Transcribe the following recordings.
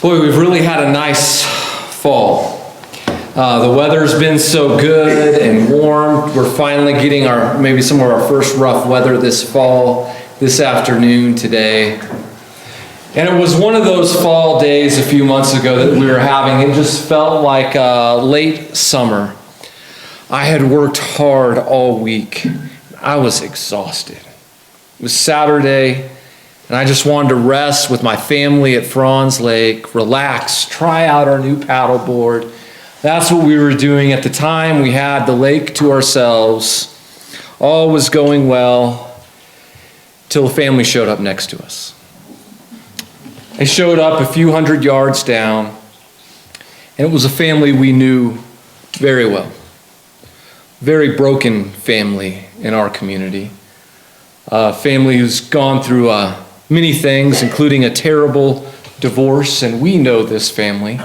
Boy, we've really had a nice fall. The weather's been so good and warm. We're finally getting maybe some of our first rough weather this fall, this afternoon, today. And it was one of those fall days a few months ago that we were having. It just felt like late summer. I had worked hard all week. I was exhausted. It was Saturday, and I just wanted to rest with my family at Franz Lake, relax, try out our new paddleboard. That's what we were doing at the time. We had the lake to ourselves. All was going well till the family showed up next to us. They showed up a few hundred yards down, and it was a family we knew very well. Very broken family in our community. A family who's gone through many things, including a terrible divorce, and we know this family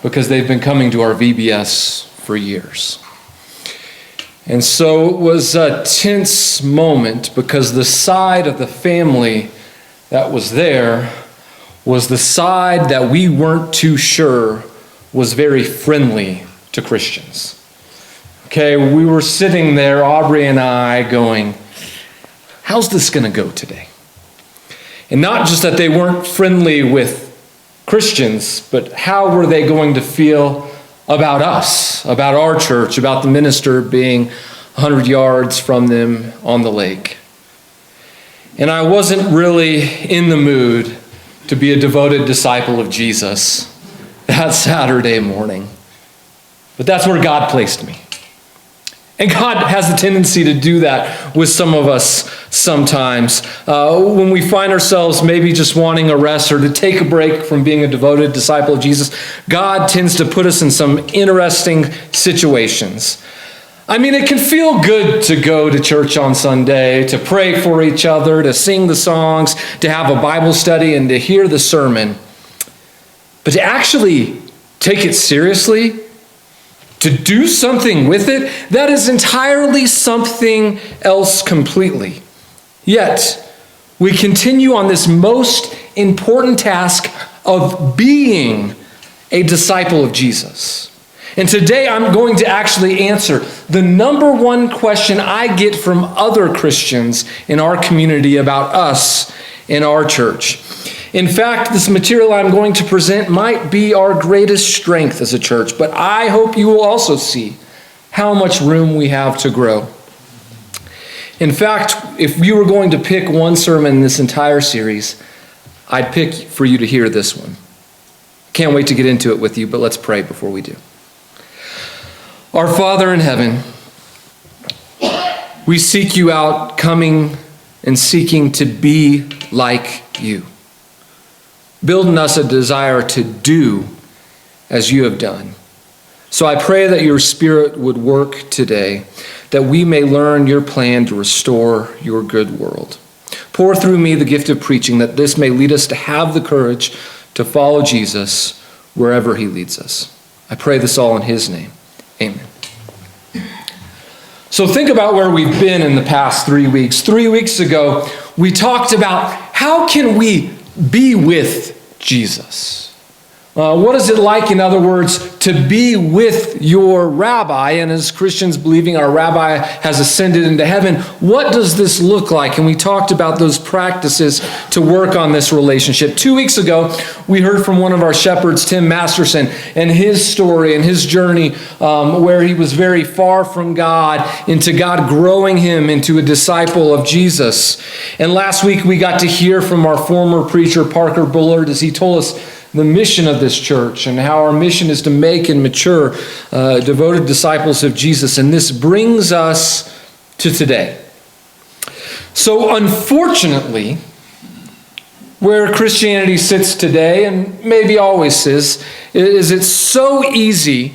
because they've been coming to our VBS for years. And so it was a tense moment because the side of the family that was there was the side that we weren't too sure was very friendly to Christians. Okay, we were sitting there, Aubrey and I, going, how's this going to go today? And not just that they weren't friendly with Christians, but how were they going to feel about us, about our church, about the minister being 100 yards from them on the lake? And I wasn't really in the mood to be a devoted disciple of Jesus that Saturday morning. But that's where God placed me. And God has a tendency to do that with some of us sometimes. When we find ourselves maybe just wanting a rest or to take a break from being a devoted disciple of Jesus, God tends to put us in some interesting situations. I mean, it can feel good to go to church on Sunday, to pray for each other, to sing the songs, to have a Bible study, and to hear the sermon. But to actually take it seriously, to do something with it, that is entirely something else completely. Yet, we continue on this most important task of being a disciple of Jesus. And today I'm going to actually answer the number one question I get from other Christians in our community about us in our church. In fact, this material I'm going to present might be our greatest strength as a church, but I hope you will also see how much room we have to grow. In fact, if you were going to pick one sermon in this entire series, I'd pick for you to hear this one. Can't wait to get into it with you, but let's pray before we do. Our Father in heaven, we seek you out, coming and seeking to be like you. Build in us a desire to do as you have done. So I pray that your Spirit would work today, that we may learn your plan to restore your good world. Pour through me the gift of preaching, that this may lead us to have the courage to follow Jesus wherever he leads us. I pray this all in his name. Amen. So think about where we've been in the past 3 weeks. 3 weeks ago, we talked about how can we be with Jesus? What is it like, in other words, to be with your rabbi? And as Christians believing our rabbi has ascended into heaven, what does this look like? And we talked about those practices to work on this relationship. 2 weeks ago, we heard from one of our shepherds, Tim Masterson, and his story and his journey where he was very far from God, into God growing him into a disciple of Jesus. And last week, we got to hear from our former preacher, Parker Bullard, as he told us the mission of this church and how our mission is to make and mature devoted disciples of Jesus. And this brings us to today. So unfortunately, where Christianity sits today, and maybe always is it's so easy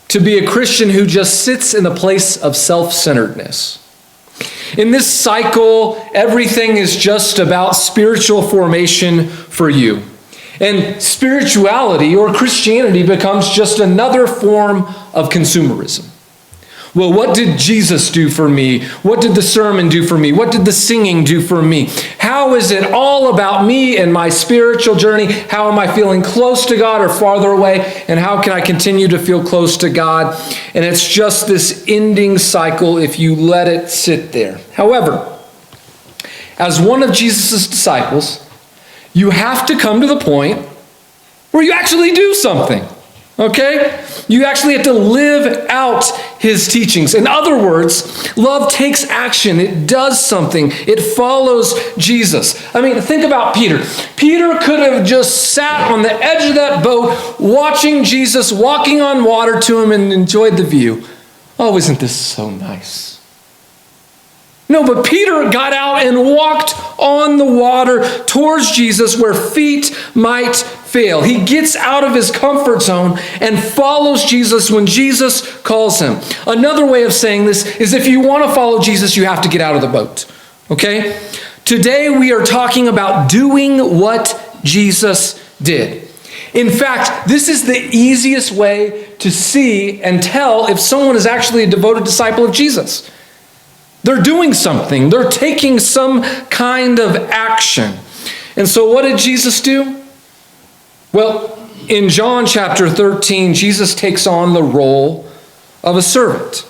to be a Christian who just sits in the place of self-centeredness. In this cycle, everything is just about spiritual formation for you. And spirituality or Christianity becomes just another form of consumerism. Well, what did Jesus do for me? What did the sermon do for me? What did the singing do for me? How is it all about me and my spiritual journey? How am I feeling close to God or farther away? And how can I continue to feel close to God? And it's just this ending cycle if you let it sit there. However, as one of Jesus' disciples, you have to come to the point where you actually do something. Okay? You actually have to live out his teachings. In other words, love takes action. It does something. It follows Jesus. I mean, think about Peter. Peter could have just sat on the edge of that boat watching Jesus walking on water to him and enjoyed the view. Oh, isn't this so nice? No, but Peter got out and walked on the water towards Jesus where feet might fail. He gets out of his comfort zone and follows Jesus when Jesus calls him. Another way of saying this is if you want to follow Jesus, you have to get out of the boat. Okay? Today we are talking about doing what Jesus did. In fact, this is the easiest way to see and tell if someone is actually a devoted disciple of Jesus. They're doing something. They're taking some kind of action. And so what did Jesus do? Well, in John chapter 13, Jesus takes on the role of a servant.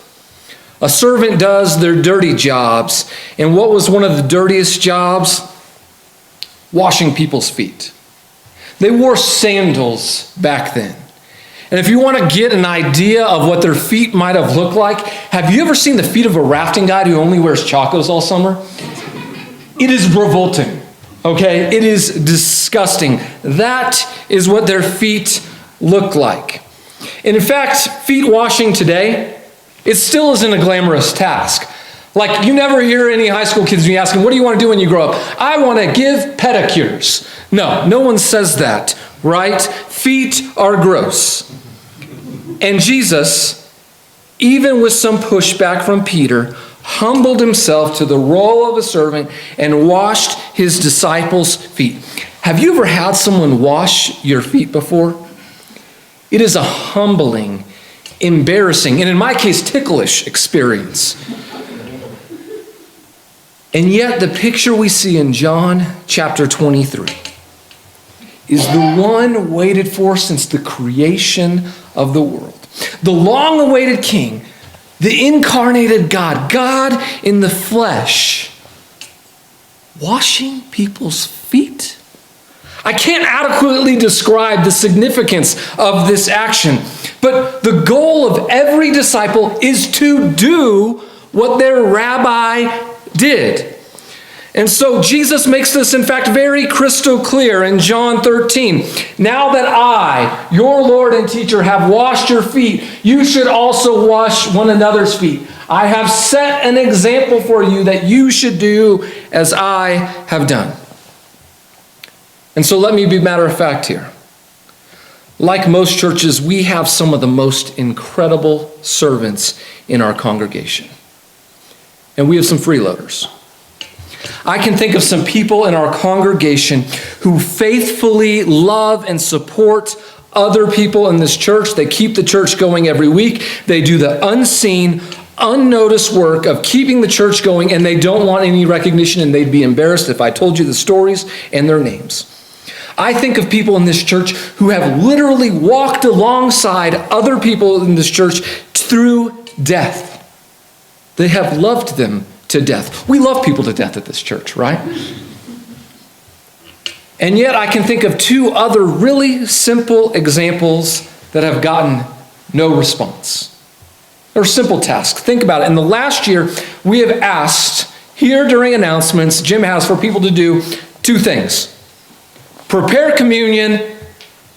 A servant does their dirty jobs. And what was one of the dirtiest jobs? Washing people's feet. They wore sandals back then. And if you want to get an idea of what their feet might have looked like, have you ever seen the feet of a rafting guide who only wears chacos all summer? It is revolting, okay? It is disgusting. That is what their feet look like. And in fact, feet washing today, it still isn't a glamorous task. Like, you never hear any high school kids when you ask them, what do you want to do when you grow up? I want to give pedicures. No one says that, right? Feet are gross. And Jesus, even with some pushback from Peter, humbled himself to the role of a servant and washed his disciples' feet. Have you ever had someone wash your feet before? It is a humbling, embarrassing, and in my case, ticklish experience. And yet the picture we see in John chapter 23 is the one waited for since the creation of the world. The long-awaited King, the incarnated God, God in the flesh, washing people's feet. I can't adequately describe the significance of this action, but the goal of every disciple is to do what their rabbi did. And so Jesus makes this, in fact, very crystal clear in John 13. Now that I, your Lord and teacher, have washed your feet, you should also wash one another's feet. I have set an example for you that you should do as I have done. And so let me be matter of fact here. Like most churches, we have some of the most incredible servants in our congregation. And we have some freeloaders. I can think of some people in our congregation who faithfully love and support other people in this church. They keep the church going every week. They do the unseen, unnoticed work of keeping the church going, and they don't want any recognition, and they'd be embarrassed if I told you the stories and their names. I think of people in this church who have literally walked alongside other people in this church through death. They have loved them to death. We love people to death at this church, right? And yet I can think of two other really simple examples that have gotten no response. They're simple tasks. Think about it. In the last year, we have asked here during announcements, Jim has for people to do two things. Prepare communion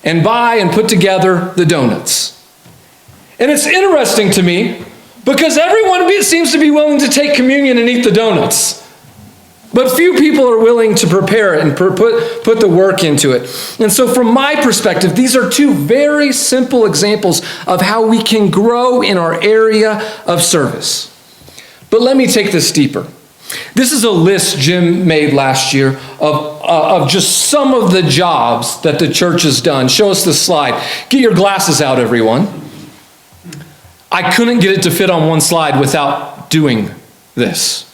and buy and put together the donuts. And it's interesting to me because everyone seems to be willing to take communion and eat the donuts. But few people are willing to prepare it and put the work into it. And so from my perspective, these are two very simple examples of how we can grow in our area of service. But let me take this deeper. This is a list Jim made last year of just some of the jobs that the church has done. Show us the slide. Get your glasses out, everyone. I couldn't get it to fit on one slide without doing this.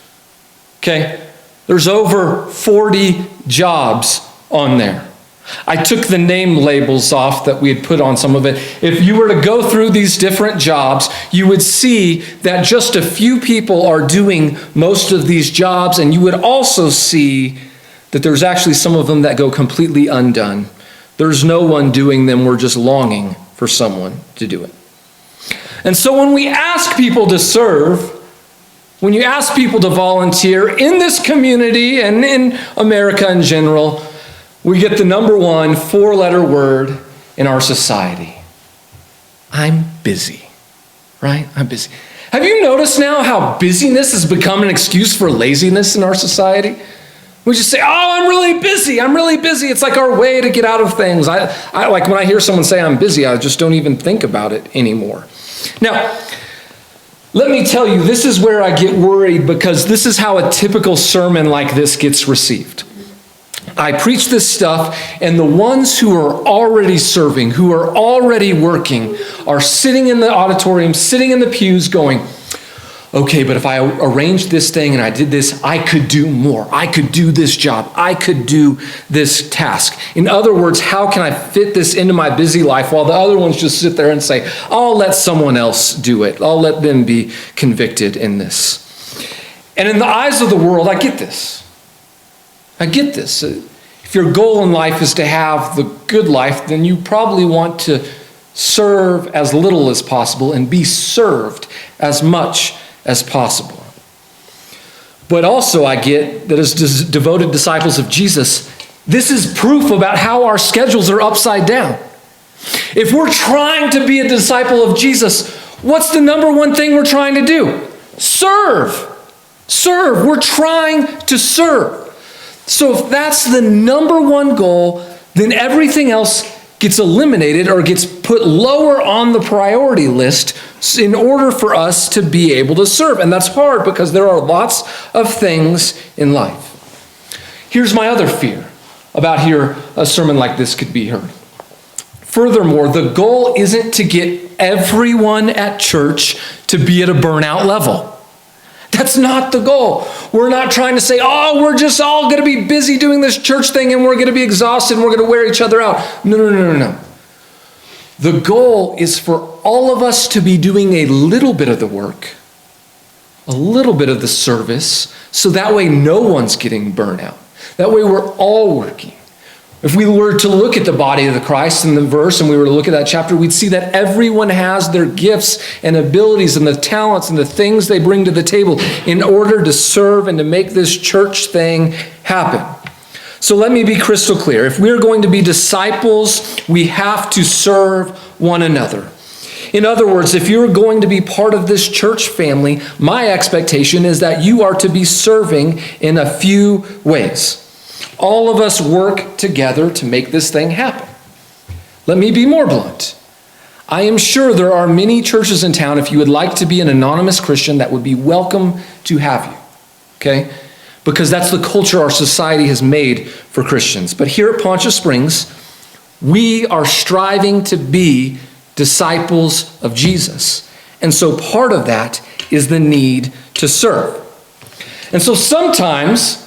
Okay? There's over 40 jobs on there. I took the name labels off that we had put on some of it. If you were to go through these different jobs, you would see that just a few people are doing most of these jobs, and you would also see that there's actually some of them that go completely undone. There's no one doing them. We're just longing for someone to do it. And so when we ask people to serve, when you ask people to volunteer in this community and in America in general, we get the number one 4-letter word in our society. I'm busy, right? I'm busy. Have you noticed now how busyness has become an excuse for laziness in our society? We just say, oh, I'm really busy. I'm really busy. It's like our way to get out of things. I like when I hear someone say I'm busy, I just don't even think about it anymore. Now, let me tell you, this is where I get worried, because this is how a typical sermon like this gets received. I preach this stuff, and the ones who are already serving, who are already working, are sitting in the auditorium, sitting in the pews going, okay, but if I arranged this thing and I did this, I could do more. I could do this job. I could do this task. In other words, how can I fit this into my busy life, while the other ones just sit there and say, I'll let someone else do it. I'll let them be convicted in this. And in the eyes of the world, I get this. I get this. If your goal in life is to have the good life, then you probably want to serve as little as possible and be served as much as possible. But also I get that as devoted disciples of Jesus, this is proof about how our schedules are upside down. If we're trying to be a disciple of Jesus, what's the number one thing we're trying to do? Serve. Serve. We're trying to serve. So if that's the number one goal, then everything else gets eliminated or gets put lower on the priority list in order for us to be able to serve. And that's hard because there are lots of things in life. Here's my other fear about how a sermon like this could be heard. Furthermore, the goal isn't to get everyone at church to be at a burnout level. That's not the goal. We're not trying to say, oh, we're just all going to be busy doing this church thing and we're going to be exhausted and we're going to wear each other out. No. The goal is for all of us to be doing a little bit of the work, a little bit of the service, so that way no one's getting burnout. That way we're all working. If we were to look at the body of the Christ in the verse and we were to look at that chapter, we'd see that everyone has their gifts and abilities and the talents and the things they bring to the table in order to serve and to make this church thing happen. So let me be crystal clear. If we're going to be disciples, we have to serve one another. In other words, if you're going to be part of this church family, my expectation is that you are to be serving in a few ways. All of us work together to make this thing happen. Let me be more blunt. I am sure there are many churches in town, if you would like to be an anonymous Christian, that would be welcome to have you. Okay? Because that's the culture our society has made for Christians. But here at Poncha Springs, we are striving to be disciples of Jesus. And so part of that is the need to serve. And so sometimes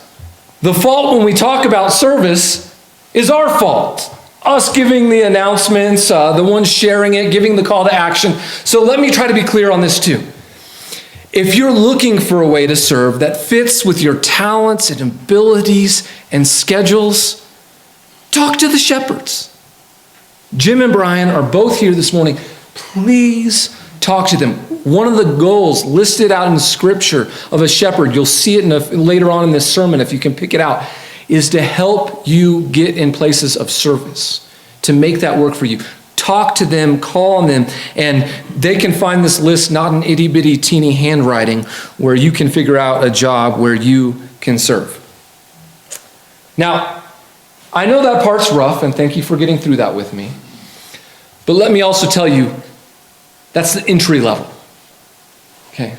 the fault when we talk about service is our fault. Us giving the announcements, the ones sharing it, giving the call to action. So let me try to be clear on this too. If you're looking for a way to serve that fits with your talents and abilities and schedules, talk to the shepherds. Jim and Brian are both here this morning. Please talk to them. One of the goals listed out in Scripture of a shepherd, you'll see it later on in this sermon if you can pick it out, is to help you get in places of service, to make that work for you. Talk to them, call on them, and they can find this list not in itty-bitty teeny handwriting where you can figure out a job where you can serve. Now, I know that part's rough, and thank you for getting through that with me. But let me also tell you, that's the entry level. Okay?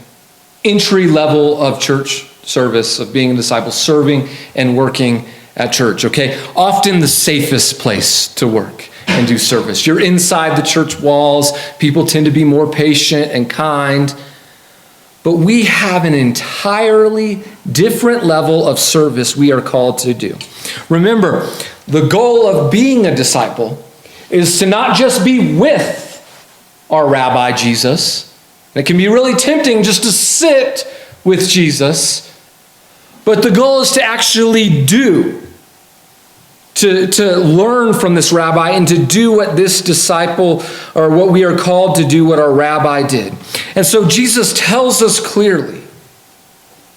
Entry level of church service, of being a disciple, serving and working at church, okay? Often the safest place to work. and do service. You're inside the church walls. People tend to be more patient and kind. But we have an entirely different level of service we are called to do. Remember, the goal of being a disciple is to not just be with our Rabbi Jesus. It can be really tempting just to sit with Jesus. But the goal is to actually do. To learn from this rabbi and to do what this disciple, or what we are called to do, what our rabbi did. And so Jesus tells us clearly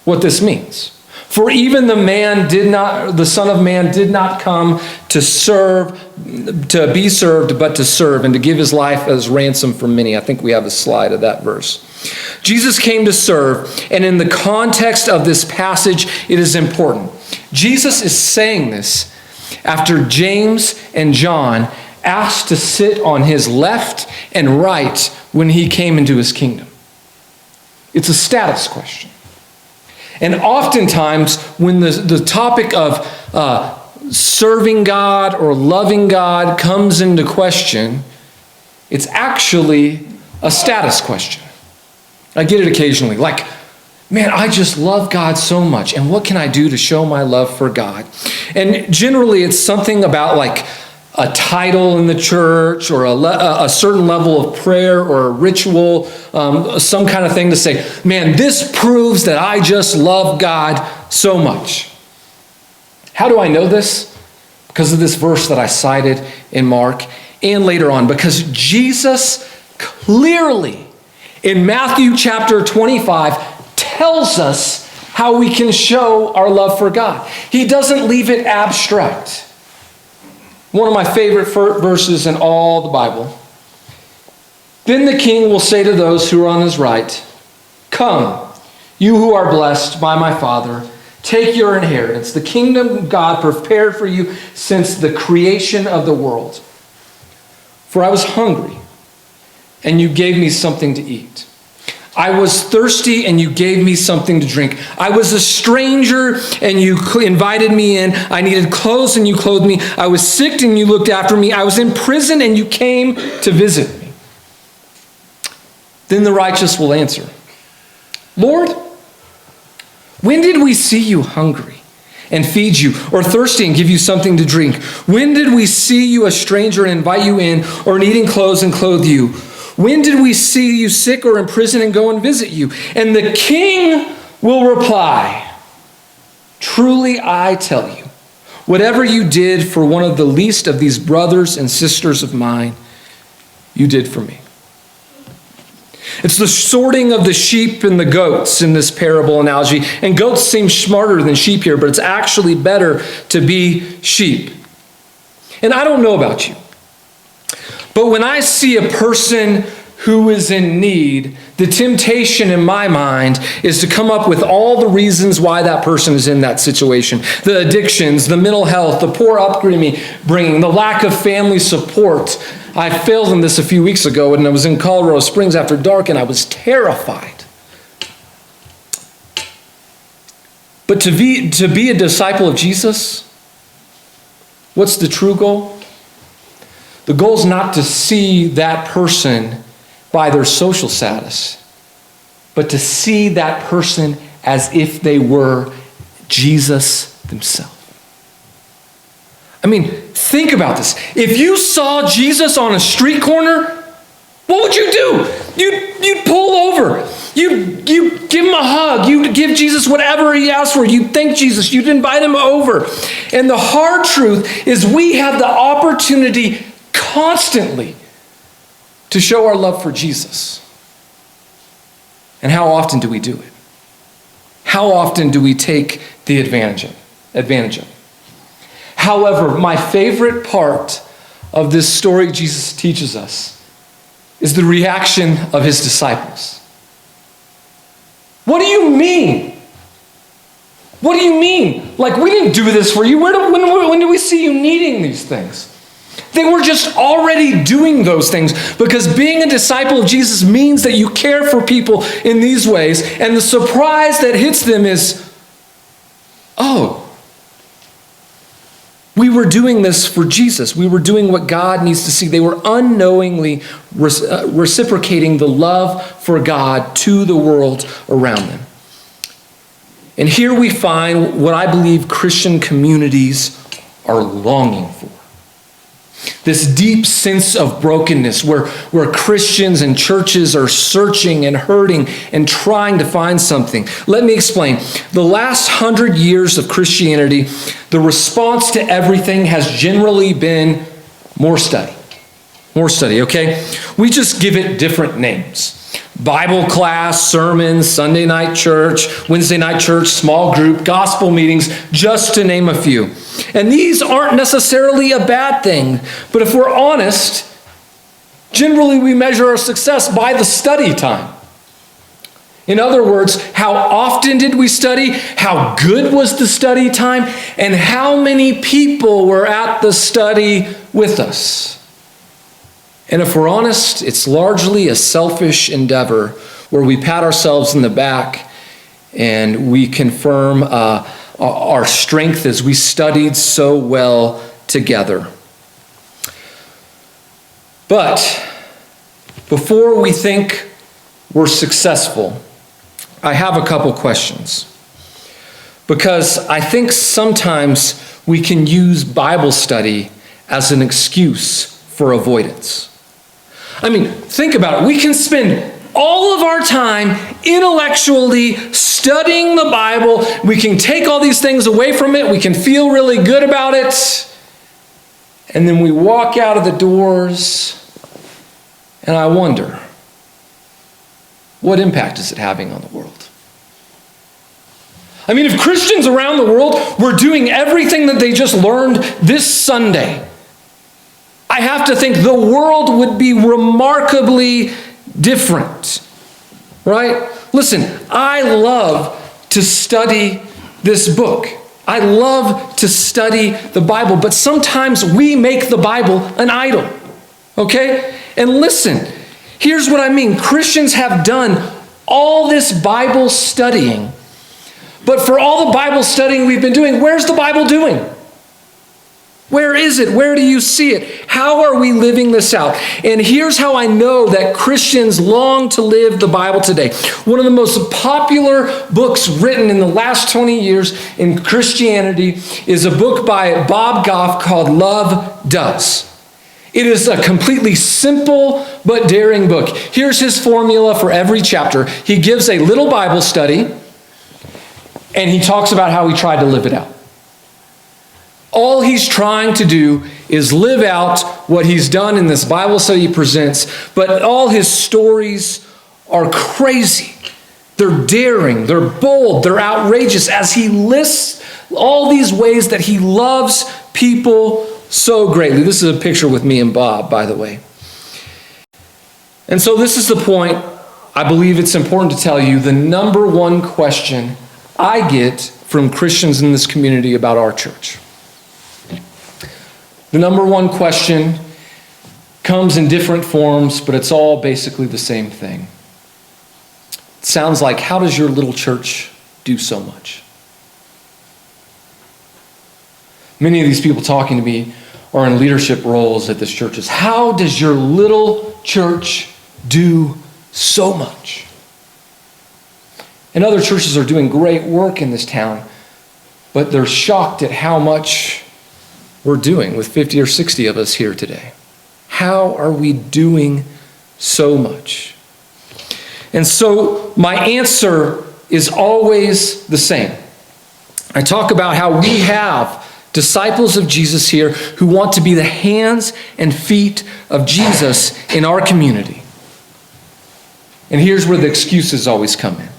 what this means. For even the Son of Man did not come to serve, to be served, but to serve, and to give his life as ransom for many. I think we have a slide of that verse. Jesus came to serve, and in the context of this passage, it is important. Jesus is saying this after James and John asked to sit on his left and right when he came into his kingdom. It's a status question. And oftentimes, when the topic of serving God or loving God comes into question, it's actually a status question. I get it occasionally, like, man, I just love God so much, and what can I do to show my love for God? And generally, it's something about like a title in the church, or a certain level of prayer, or a ritual, some kind of thing to say, man, this proves that I just love God so much. How do I know this? Because of this verse that I cited in Mark, and later on, because Jesus clearly in Matthew chapter 25 tells us how we can show our love for God. He doesn't leave it abstract. One of my favorite verses in all the Bible. Then the king will say to those who are on his right, "Come, you who are blessed by my Father, take your inheritance, the kingdom God prepared for you since the creation of the world. For I was hungry, and you gave me something to eat. I was thirsty, and you gave me something to drink. I was a stranger, and you invited me in. I needed clothes, and you clothed me. I was sick, and you looked after me. I was in prison, and you came to visit me." Then the righteous will answer, "Lord, when did we see you hungry and feed you, or thirsty and give you something to drink? When did we see you a stranger and invite you in, or needing clothes and clothe you? When did we see you sick or in prison and go and visit you?" And the king will reply, "Truly I tell you, whatever you did for one of the least of these brothers and sisters of mine, you did for me." It's the sorting of the sheep and the goats in this parable analogy. And goats seem smarter than sheep here, but it's actually better to be sheep. And I don't know about you, but when I see a person who is in need, the temptation in my mind is to come up with all the reasons why that person is in that situation. The addictions, the mental health, the poor upbringing, the lack of family support. I failed in this a few weeks ago, and I was in Colorado Springs after dark, and I was terrified. But to be a disciple of Jesus, what's the true goal? The goal is not to see that person by their social status, but to see that person as if they were Jesus himself. I mean, think about this. If you saw Jesus on a street corner, what would you do? You'd pull over. You'd give him a hug. You'd give Jesus whatever he asked for. You'd thank Jesus. You'd invite him over. And the hard truth is we have the opportunity constantly to show our love for Jesus. And how often do we do it? How often do we take the advantage of it? However, my favorite part of this story Jesus teaches us is the reaction of his disciples. What do you mean? What do you mean? Like, we didn't do this for you. When did we see you needing these things? They were just already doing those things, because being a disciple of Jesus means that you care for people in these ways. And the surprise that hits them is, oh, We were doing this for Jesus. We were doing what God needs to see. They were unknowingly reciprocating the love for God to the world around them. And here we find what I believe Christian communities are longing for. This deep sense of brokenness where Christians and churches are searching and hurting and trying to find something. Let me explain. The last 100 years of Christianity, the response to everything has generally been more study. More study, okay? We just give it different names. Bible class, sermons, Sunday night church, Wednesday night church, small group, gospel meetings, just to name a few. And these aren't necessarily a bad thing, but if we're honest, generally we measure our success by the study time. In other words, how often did we study? How good was the study time? And how many people were at the study with us? And if we're honest, it's largely a selfish endeavor where we pat ourselves in the back and we confirm our strength as we studied so well together. But before we think we're successful, I have a couple questions. Because I think sometimes we can use Bible study as an excuse for avoidance. I mean, think about it. We can spend all of our time intellectually studying the Bible. We can take all these things away from it. We can feel really good about it. And then we walk out of the doors, and I wonder, what impact is it having on the world? I mean, if Christians around the world were doing everything that they just learned this Sunday, I have to think the world would be remarkably different, right? Listen, I love to study this book. I love to study the Bible, but sometimes we make the Bible an idol, okay? And listen, here's what I mean. Christians have done all this Bible studying, but for all the Bible studying we've been doing, where's the Bible doing? Where is it? Where do you see it? How are we living this out? And here's how I know that Christians long to live the Bible today. One of the most popular books written in the last 20 years in Christianity is a book by Bob Goff called Love Does. It is a completely simple but daring book. Here's his formula for every chapter. He gives a little Bible study, and he talks about how he tried to live it out. All he's trying to do is live out what he's done in this Bible study he presents, but all his stories are crazy. They're daring, they're bold, they're outrageous as he lists all these ways that he loves people so greatly. This is a picture with me and Bob, by the way. And so this is the point. I believe it's important to tell you the number one question I get from Christians in this community about our church. The number one question comes in different forms, but it's all basically the same thing. It sounds like, how does your little church do so much? Many of these people talking to me are in leadership roles at this church. How does your little church do so much? And other churches are doing great work in this town, but they're shocked at how much we're doing with 50 or 60 of us here today. How are we doing so much? And so my answer is always the same. I talk about how we have disciples of Jesus here who want to be the hands and feet of Jesus in our community. And here's where the excuses always come in.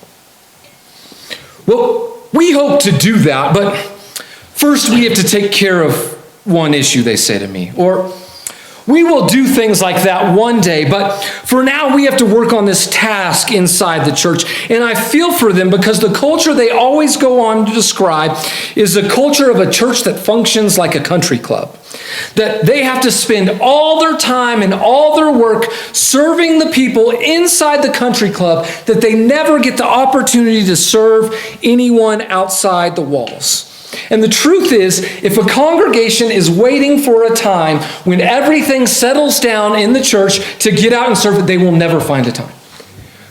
Well, we hope to do that, but first we have to take care of one issue, they say to me. Or, we will do things like that one day, but for now we have to work on this task inside the church. And I feel for them because the culture they always go on to describe is a culture of a church that functions like a country club. That they have to spend all their time and all their work serving the people inside the country club, that they never get the opportunity to serve anyone outside the walls. And the truth is, if a congregation is waiting for a time when everything settles down in the church to get out and serve it, they will never find a time.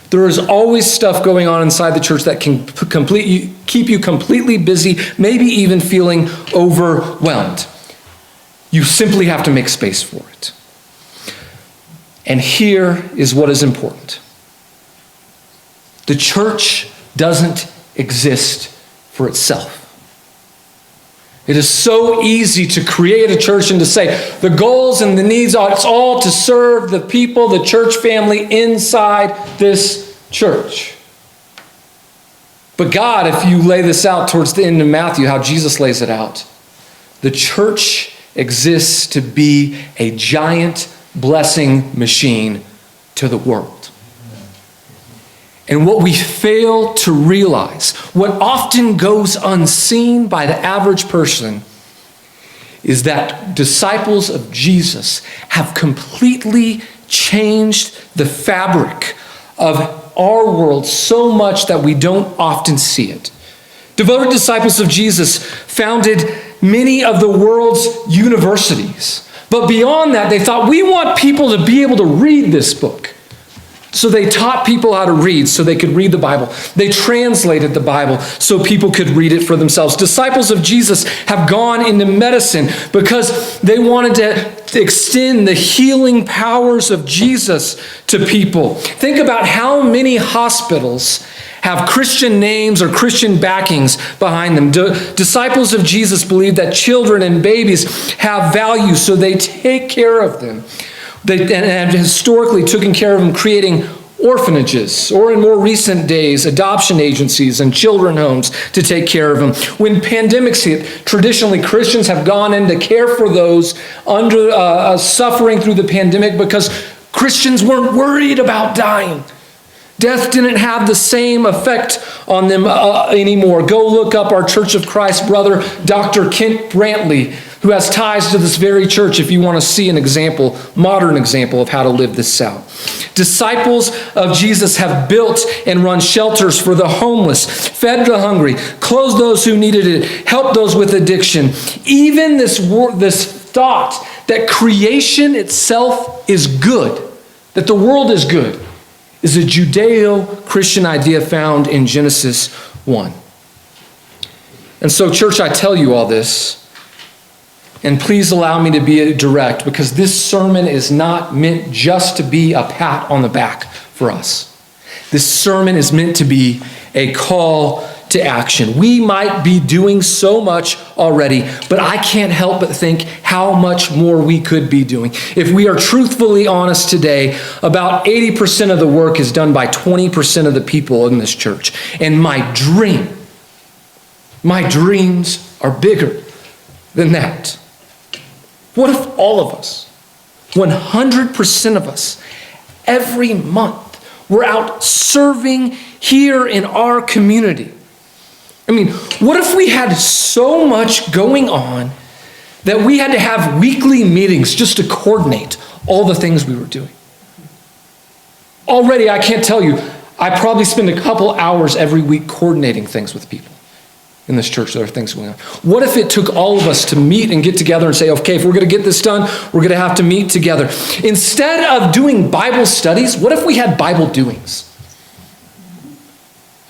There is always stuff going on inside the church that can keep you completely busy, maybe even feeling overwhelmed. You simply have to make space for it. And here is what is important. The church doesn't exist for itself. It is so easy to create a church and to say the goals and the needs, it's all to serve the people, the church family inside this church. But God, if you lay this out towards the end of Matthew, how Jesus lays it out, the church exists to be a giant blessing machine to the world. And what we fail to realize, what often goes unseen by the average person, is that disciples of Jesus have completely changed the fabric of our world so much that we don't often see it. Devoted disciples of Jesus founded many of the world's universities. But beyond that, they thought, we want people to be able to read this book. So they taught people how to read so they could read the Bible. They translated the Bible so people could read it for themselves. Disciples of Jesus have gone into medicine because they wanted to extend the healing powers of Jesus to people. Think about how many hospitals have Christian names or Christian backings behind them. Disciples of Jesus believe that children and babies have value, so they take care of them. They have historically taken care of them, creating orphanages, or in more recent days, adoption agencies and children homes to take care of them. When pandemics hit, traditionally Christians have gone in to care for those under suffering through the pandemic because Christians weren't worried about dying. Death didn't have the same effect on them anymore. Go look up our Church of Christ brother, Dr. Kent Brantley, who has ties to this very church if you want to see an example, modern example of how to live this out. Disciples of Jesus have built and run shelters for the homeless, fed the hungry, clothed those who needed it, helped those with addiction. Even this thought that creation itself is good, that the world is good, is a Judeo-Christian idea found in Genesis 1. And so, church, I tell you all this, and please allow me to be direct, because this sermon is not meant just to be a pat on the back for us. This sermon is meant to be a call to action. We might be doing so much already, but I can't help but think how much more we could be doing. If we are truthfully honest today, about 80% of the work is done by 20% of the people in this church. And my dreams are bigger than that. What if all of us, 100% of us, every month, were out serving here in our community? I mean, what if we had so much going on that we had to have weekly meetings just to coordinate all the things we were doing? Already, I can't tell you, I probably spend a couple hours every week coordinating things with people in this church. There are things going on. What if it took all of us to meet and get together and say, okay, if we're going to get this done, we're going to have to meet together. Instead of doing Bible studies, what if we had Bible doings?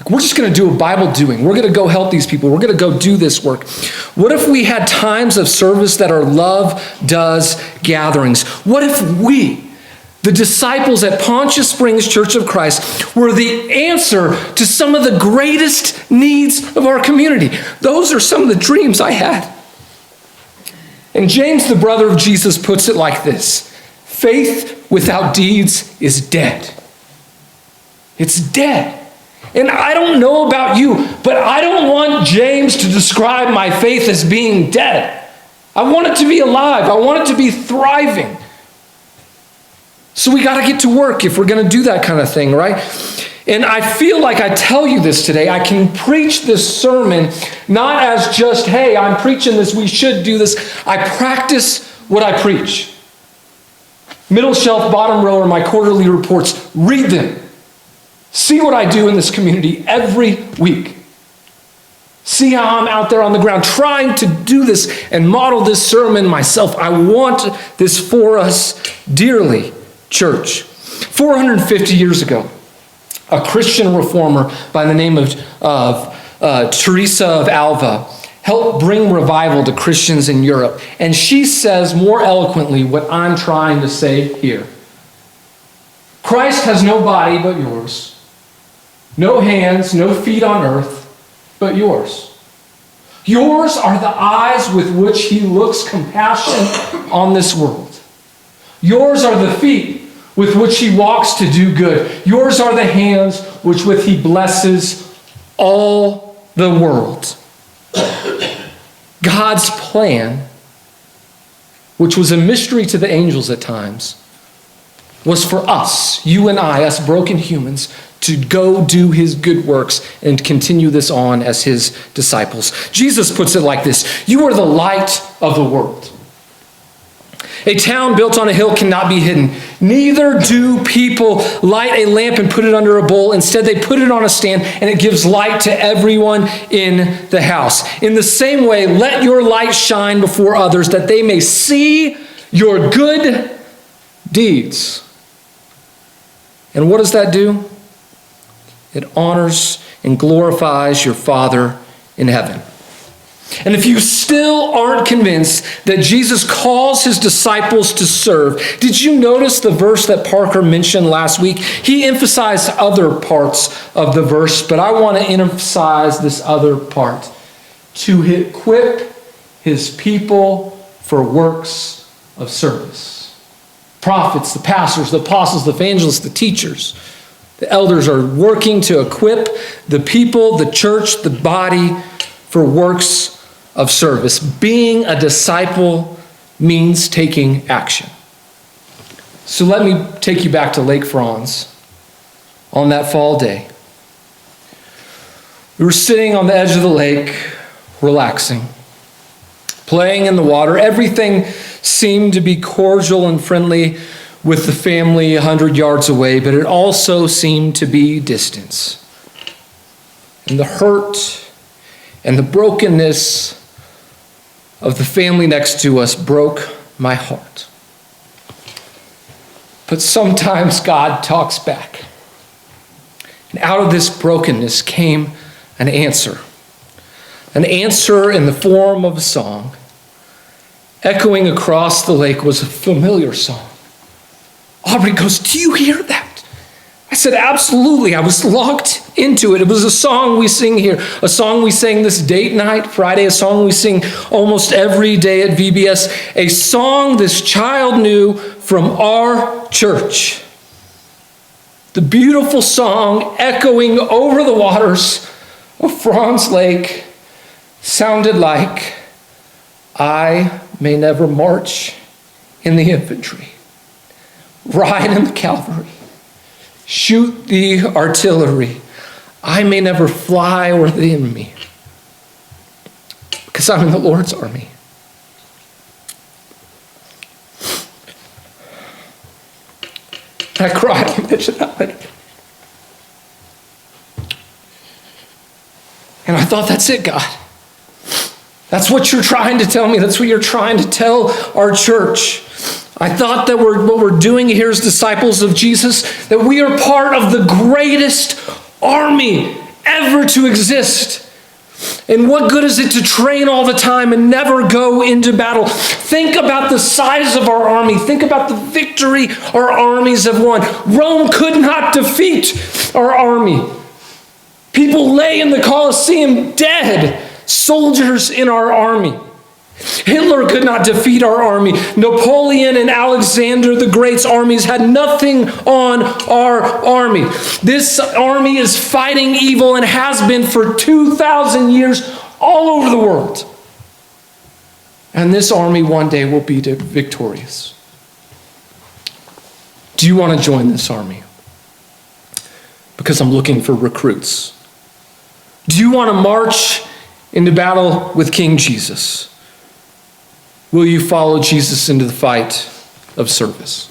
We're just going to do a Bible doing. We're going to go help these people. We're going to go do this work. What if we had times of service that are love does gatherings? What if we, the disciples at Pontius Springs Church of Christ, were the answer to some of the greatest needs of our community? Those are some of the dreams I had. And James, the brother of Jesus, puts it like this: faith without deeds is dead. It's dead. And I don't know about you, but I don't want James to describe my faith as being dead. I want it to be alive. I want it to be thriving. So we got to get to work if we're going to do that kind of thing, right? And I feel like I tell you this today, I can preach this sermon not as just, hey, I'm preaching this, we should do this. I practice what I preach. Middle shelf, bottom row are my quarterly reports. Read them. See what I do in this community every week. See how I'm out there on the ground trying to do this and model this sermon myself. I want this for us dearly, church. 450 years ago, a Christian reformer by the name of Teresa of Alva helped bring revival to Christians in Europe. And she says more eloquently what I'm trying to say here. Christ has no body but yours, no hands, no feet on earth but yours. Yours are the eyes with which he looks compassion on this world. Yours are the feet with which he walks to do good. Yours are the hands which with he blesses all the world. God's plan, which was a mystery to the angels at times, was for us, you and I, us broken humans, to go do his good works and continue this on as his disciples. Jesus puts it like this: you are the light of the world. A town built on a hill cannot be hidden. Neither do people light a lamp and put it under a bowl. Instead, they put it on a stand, and it gives light to everyone in the house. In the same way, let your light shine before others, that they may see your good deeds. And what does that do? It honors and glorifies your Father in heaven. And if you still aren't convinced that Jesus calls his disciples to serve, did you notice the verse that Parker mentioned last week? He emphasized other parts of the verse, but I want to emphasize this other part: to equip his people for works of service. Prophets, the pastors, the apostles, the evangelists, the teachers, the elders are working to equip the people, the church, the body for works of service. Being a disciple means taking action. So let me take you back to Lake Franz on that fall day. We were sitting on the edge of the lake, relaxing, playing in the water. Everything seemed to be cordial and friendly with the family 100 yards away, but it also seemed to be distance. And the hurt and the brokenness of the family next to us broke my heart. But sometimes God talks back. And out of this brokenness came an answer. An answer in the form of a song. Echoing across the lake was a familiar song. Aubrey goes, "Do you hear that?" I said, "Absolutely." I was locked into it. It was a song we sing here, a song we sang this date night, Friday, a song we sing almost every day at VBS, a song this child knew from our church. The beautiful song echoing over the waters of Franz Lake sounded like, "I may never march in the infantry, ride in the cavalry, shoot the artillery. I may never fly over the enemy, because I'm in the Lord's army." I cried on the edge of that lake. And I thought, that's it, God. That's what you're trying to tell me. That's what you're trying to tell our church. I thought that what we're doing here as disciples of Jesus, that we are part of the greatest army ever to exist. And what good is it to train all the time and never go into battle? Think about the size of our army. Think about the victory our armies have won. Rome could not defeat our army. People lay in the Colosseum dead, soldiers in our army. Hitler could not defeat our army. Napoleon and Alexander the Great's armies had nothing on our army. This army is fighting evil and has been for 2,000 years all over the world. And this army one day will be victorious. Do you want to join this army? Because I'm looking for recruits. Do you want to march into battle with King Jesus? Will you follow Jesus into the fight of service?